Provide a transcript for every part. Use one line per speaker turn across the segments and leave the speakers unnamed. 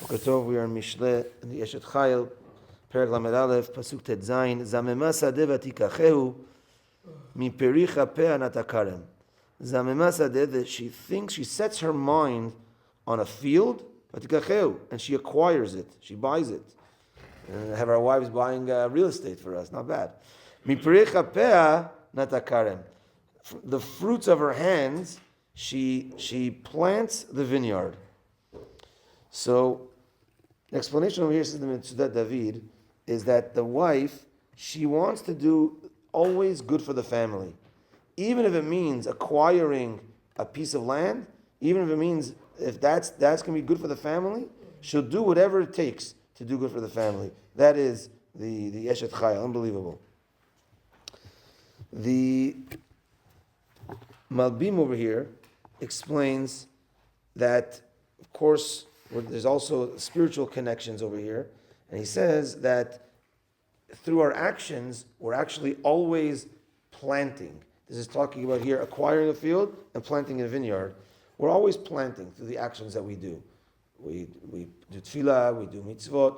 Tov, we are in Mishlei, in the Eshet Chayil, Perek Lamed Aleph, Pasuk Tet Zayin, Zamema sadeh vatikachehu, mi pericha peh natakarem. Zamema sadeh, that she thinks, she sets her mind on a field, vatikachehu, and she acquires it, she buys it. Have our wives buying real estate for us, not bad. Mi pericha peh natakarem. The fruits of her hands, she plants the vineyard. So, the explanation over here, says the Mitzvah David, is that the wife, she wants to do always good for the family. Even if it means acquiring a piece of land, even if it means, if that's going to be good for the family, she'll do whatever it takes to do good for the family. That is the Eshet Chayil, unbelievable. The Malbim over here explains that, of course, there's also spiritual connections over here. And he says that through our actions, we're actually always planting. This is talking about here acquiring a field and planting a vineyard. We're always planting through the actions that we do. We do tefillah, we do mitzvot.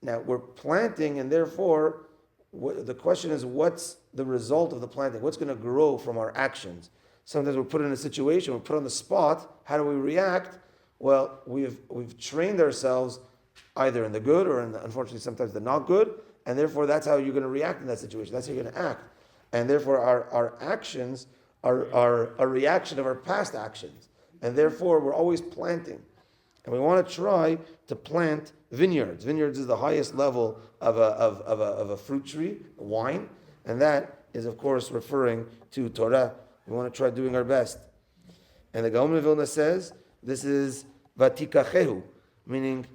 Now we're planting, and therefore the question is, what's the result of the planting? What's going to grow from our actions? Sometimes we're put in a situation, we're put on the spot. How do we react? Well, we've trained ourselves either in the good or in the, unfortunately, sometimes the not good, and therefore that's how you're going to react in that situation. That's how you're going to act. And therefore our actions are a reaction of our past actions. And therefore we're always planting. And we want to try to plant vineyards. Vineyards is the highest level of a fruit tree, wine, and that is, of course, referring to Torah. We want to try doing our best. And the Gaon of Vilna says, this is vatikachehu, meaning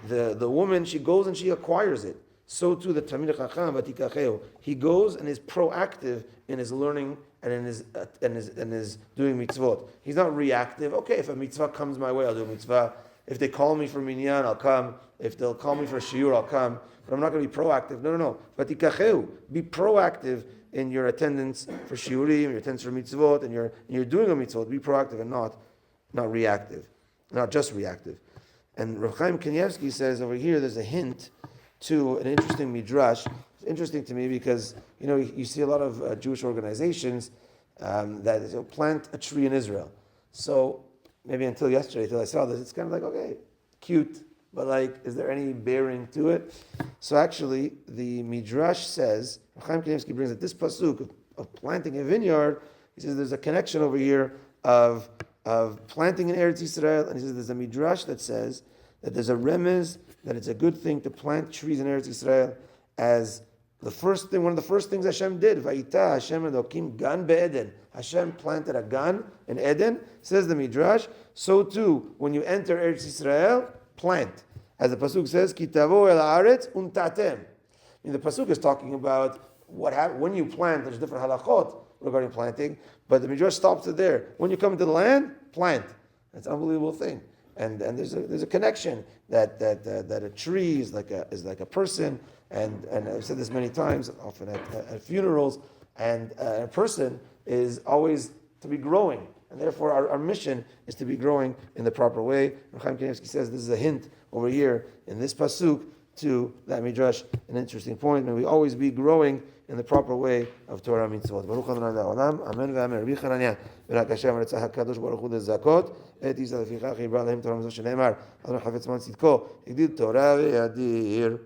the woman, she goes and she acquires it. So too the Talmid Chacham, vatikachehu, he goes and is proactive in his learning and in his doing mitzvot. He's not reactive. Okay, if a mitzvah comes my way, I'll do a mitzvah. If they call me for minyan, I'll come. If they'll call me for shiur, I'll come. But I'm not going to be proactive. No. Vatikachehu, be proactive in your attendance for shiurim, your attendance for mitzvot, and you're doing a mitzvot. Be proactive and not reactive, not just reactive. And Rav Chaim Kanievsky says over here, there's a hint to an interesting midrash. It's interesting to me because you see a lot of Jewish organizations that plant a tree in Israel. So maybe until yesterday, until I saw this, it's kind of like, okay, cute, but like, is there any bearing to it? So actually, the midrash says, Rav Chaim Kanievsky brings that this pasuk of planting a vineyard, he says there's a connection over here of planting in Eretz Yisrael, and he says there's a midrash that says that there's a remez that it's a good thing to plant trees in Eretz Yisrael as the first thing, one of the first things Hashem did. Vayita Hashem Elokim gan be'Eden. Hashem planted a gan in Eden. Says the midrash. So too, when you enter Eretz Yisrael, plant. As the pasuk says, Ki tavo el haaretz untatem. The pasuk is talking about what happens when you plant. There's different halachot regarding planting, but the midrash stops it there. When you come to the land, plant. That's an unbelievable thing. And there's a connection that a tree is like a person, and I've said this many times, often at funerals, and a person is always to be growing, and therefore our mission is to be growing in the proper way. Rav Chaim Kanievsky says this is a hint over here in this pasuk to that midrash, an interesting point. May we always be growing in the proper way of Torah mitzvot. Baruch Adonai le'olam. Amen ve'amen. Rabbi Chananya, v'rak Hashem rtzah hakadosh baruch hu lezakot et Yisrael lefichach yibra lehem Torah mitzvot shene'emar Adonai chavetz man tzidko yigdil Torah ve'yadir.